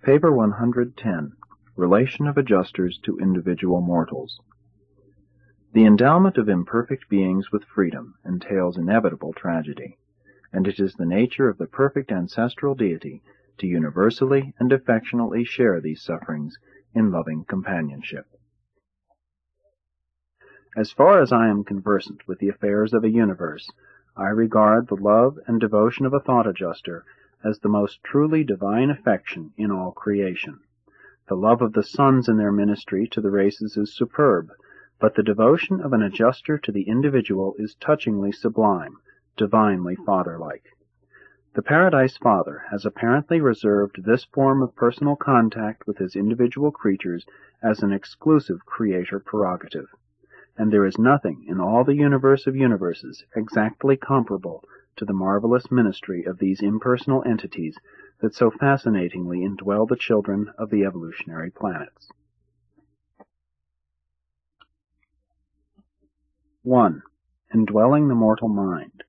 Paper 110. Relation of Adjusters to Individual Mortals. The endowment of imperfect beings with freedom entails inevitable tragedy, and it is the nature of the perfect ancestral deity to universally and affectionately share these sufferings in loving companionship. As far as I am conversant with the affairs of a universe, I regard the love and devotion of a thought adjuster as the most truly divine affection in all creation. The love of the sons in their ministry to the races is superb, but the devotion of an adjuster to the individual is touchingly sublime, divinely father-like. The Paradise Father has apparently reserved this form of personal contact with his individual creatures as an exclusive creator prerogative, and there is nothing in all the universe of universes exactly comparable to the marvelous ministry of these impersonal entities that so fascinatingly indwell the children of the evolutionary planets. 1. Indwelling the mortal mind.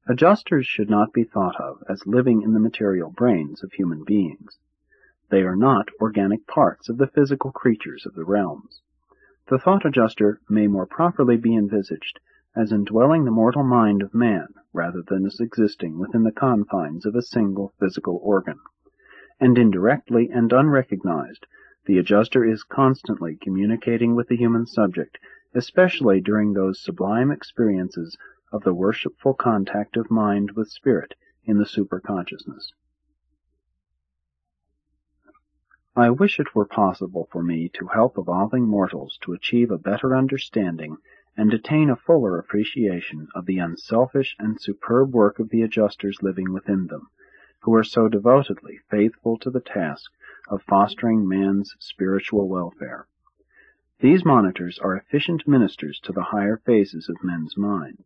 Adjusters should not be thought of as living in the material brains of human beings. They are not organic parts of the physical creatures of the realms. The thought adjuster may more properly be envisaged as indwelling the mortal mind of man, rather than as existing within the confines of a single physical organ. And indirectly and unrecognized, the adjuster is constantly communicating with the human subject, especially during those sublime experiences of the worshipful contact of mind with spirit in the superconsciousness. I wish it were possible for me to help evolving mortals to achieve a better understanding and attain a fuller appreciation of the unselfish and superb work of the adjusters living within them, who are so devotedly faithful to the task of fostering man's spiritual welfare. These monitors are efficient ministers to the higher phases of men's mind.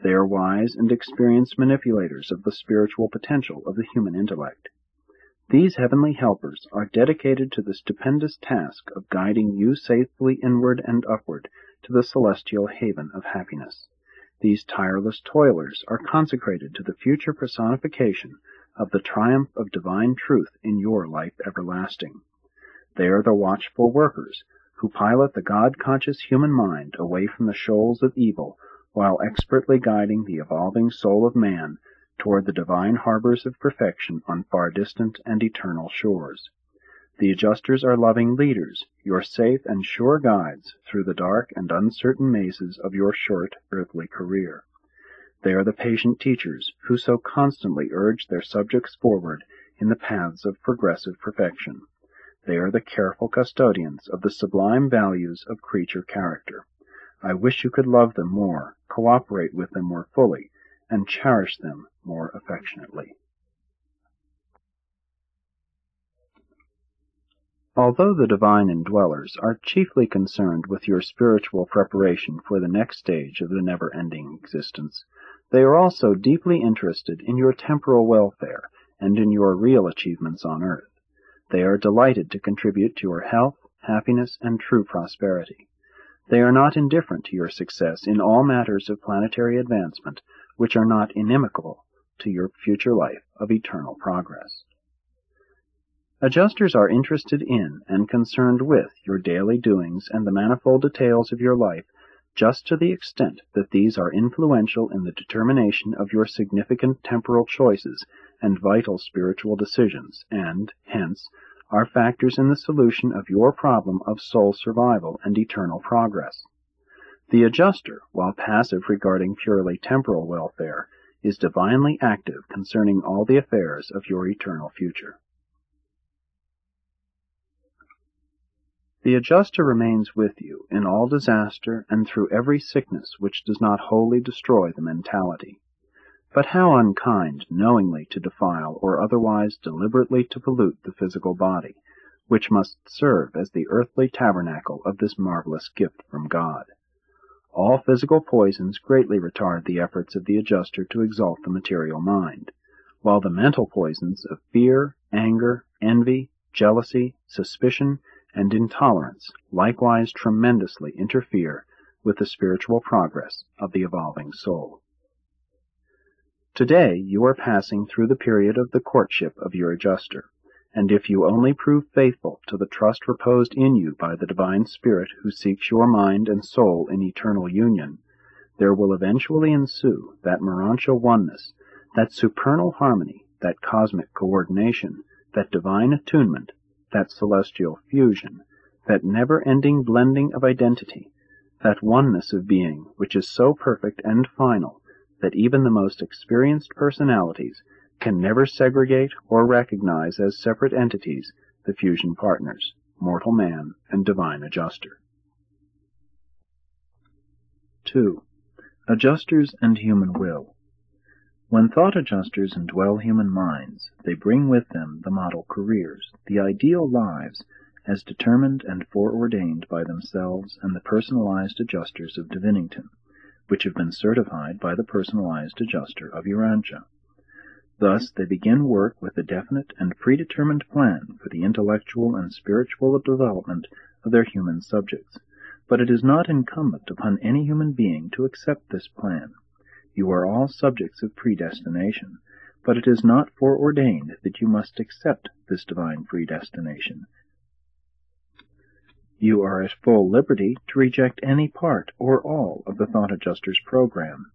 They are wise and experienced manipulators of the spiritual potential of the human intellect. These heavenly helpers are dedicated to the stupendous task of guiding you safely inward and upward to the celestial haven of happiness. These tireless toilers are consecrated to the future personification of the triumph of divine truth in your life everlasting. They are the watchful workers who pilot the God-conscious human mind away from the shoals of evil while expertly guiding the evolving soul of man toward the divine harbors of perfection on far distant and eternal shores. The adjusters are loving leaders, your safe and sure guides through the dark and uncertain mazes of your short earthly career. They are the patient teachers who so constantly urge their subjects forward in the paths of progressive perfection. They are the careful custodians of the sublime values of creature character. I wish you could love them more, cooperate with them more fully, and cherish them more affectionately. Although the divine indwellers are chiefly concerned with your spiritual preparation for the next stage of the never-ending existence, they are also deeply interested in your temporal welfare and in your real achievements on earth. They are delighted to contribute to your health, happiness, and true prosperity. They are not indifferent to your success in all matters of planetary advancement which are not inimical to your future life of eternal progress. Adjusters are interested in and concerned with your daily doings and the manifold details of your life just to the extent that these are influential in the determination of your significant temporal choices and vital spiritual decisions, and, hence, are factors in the solution of your problem of soul survival and eternal progress. The adjuster, while passive regarding purely temporal welfare, is divinely active concerning all the affairs of your eternal future. The adjuster remains with you in all disaster and through every sickness which does not wholly destroy the mentality. But how unkind knowingly to defile or otherwise deliberately to pollute the physical body, which must serve as the earthly tabernacle of this marvelous gift from God. All physical poisons greatly retard the efforts of the adjuster to exalt the material mind, while the mental poisons of fear, anger, envy, jealousy, suspicion, and intolerance likewise tremendously interfere with the spiritual progress of the evolving soul. Today you are passing through the period of the courtship of your adjuster, and if you only prove faithful to the trust reposed in you by the Divine Spirit who seeks your mind and soul in eternal union, there will eventually ensue that Morontia oneness, that supernal harmony, that cosmic coordination, that divine attunement, that celestial fusion, that never-ending blending of identity, that oneness of being which is so perfect and final that even the most experienced personalities can never segregate or recognize as separate entities the fusion partners, mortal man and divine adjuster. 2. Adjusters and human will. When thought adjusters indwell human minds, they bring with them the model careers, the ideal lives, as determined and foreordained by themselves and the personalized adjusters of Divinington, which have been certified by the personalized adjuster of Urantia. Thus they begin work with a definite and predetermined plan for the intellectual and spiritual development of their human subjects, but it is not incumbent upon any human being to accept this plan. You are all subjects of predestination, but it is not foreordained that you must accept this divine predestination. You are at full liberty to reject any part or all of the thought adjuster's program.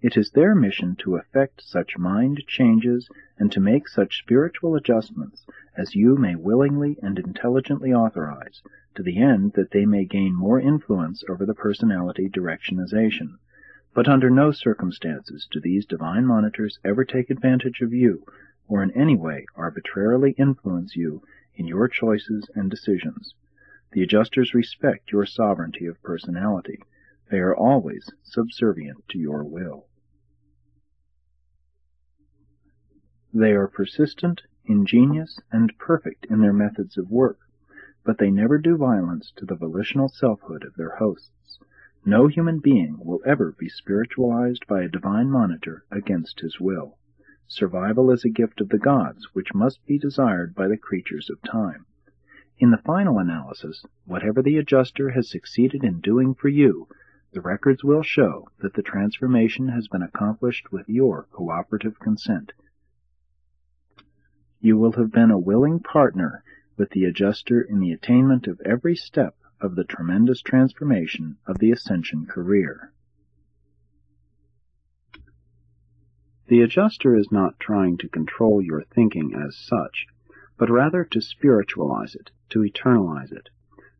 It is their mission to effect such mind changes and to make such spiritual adjustments as you may willingly and intelligently authorize, to the end that they may gain more influence over the personality directionization. But under no circumstances do these divine monitors ever take advantage of you, or in any way arbitrarily influence you in your choices and decisions. The adjusters respect your sovereignty of personality. They are always subservient to your will. They are persistent, ingenious, and perfect in their methods of work, but they never do violence to the volitional selfhood of their hosts. No human being will ever be spiritualized by a divine monitor against his will. Survival is a gift of the gods, which must be desired by the creatures of time. In the final analysis, whatever the adjuster has succeeded in doing for you, the records will show that the transformation has been accomplished with your cooperative consent. You will have been a willing partner with the adjuster in the attainment of every step of the tremendous transformation of the Ascension career. The adjuster is not trying to control your thinking as such, but rather to spiritualize it, to eternalize it.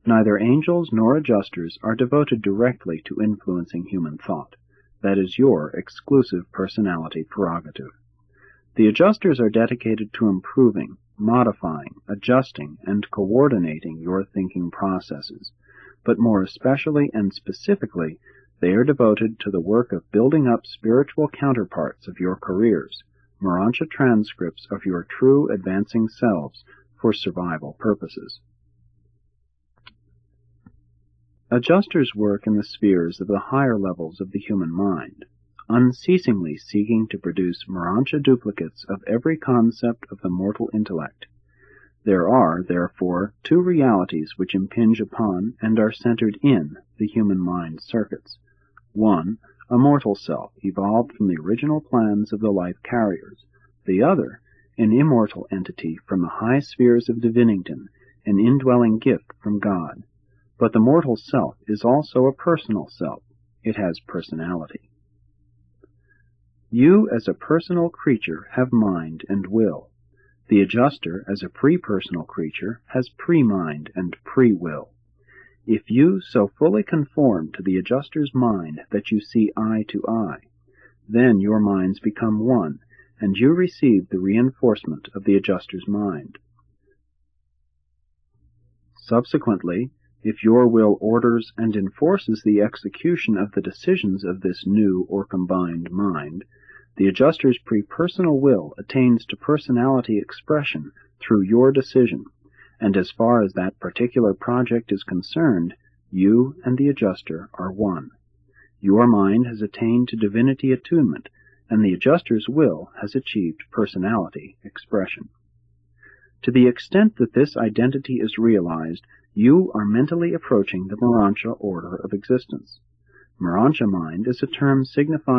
Neither angels nor adjusters are devoted directly to influencing human thought. That is your exclusive personality prerogative. The adjusters are dedicated to improving, modifying, adjusting, and coordinating your thinking processes, but more especially and specifically, they are devoted to the work of building up spiritual counterparts of your careers, Morontia transcripts of your true advancing selves for survival purposes. Adjusters work in the spheres of the higher levels of the human mind, unceasingly seeking to produce Morontia duplicates of every concept of the mortal intellect. There are, therefore, two realities which impinge upon and are centered in the human mind circuits. One, a mortal self evolved from the original plans of the life carriers. The other, an immortal entity from the high spheres of Divinington, an indwelling gift from God. But the mortal self is also a personal self. It has personality. You, as a personal creature, have mind and will. The adjuster, as a pre-personal creature, has pre-mind and pre-will. If you so fully conform to the adjuster's mind that you see eye to eye, then your minds become one, and you receive the reinforcement of the adjuster's mind. Subsequently, if your will orders and enforces the execution of the decisions of this new or combined mind, the adjuster's pre-personal will attains to personality expression through your decision, and as far as that particular project is concerned, you and the adjuster are one. Your mind has attained to divinity attunement, and the adjuster's will has achieved personality expression. To the extent that this identity is realized, you are mentally approaching the Morontia order of existence. Morontia mind is a term signifying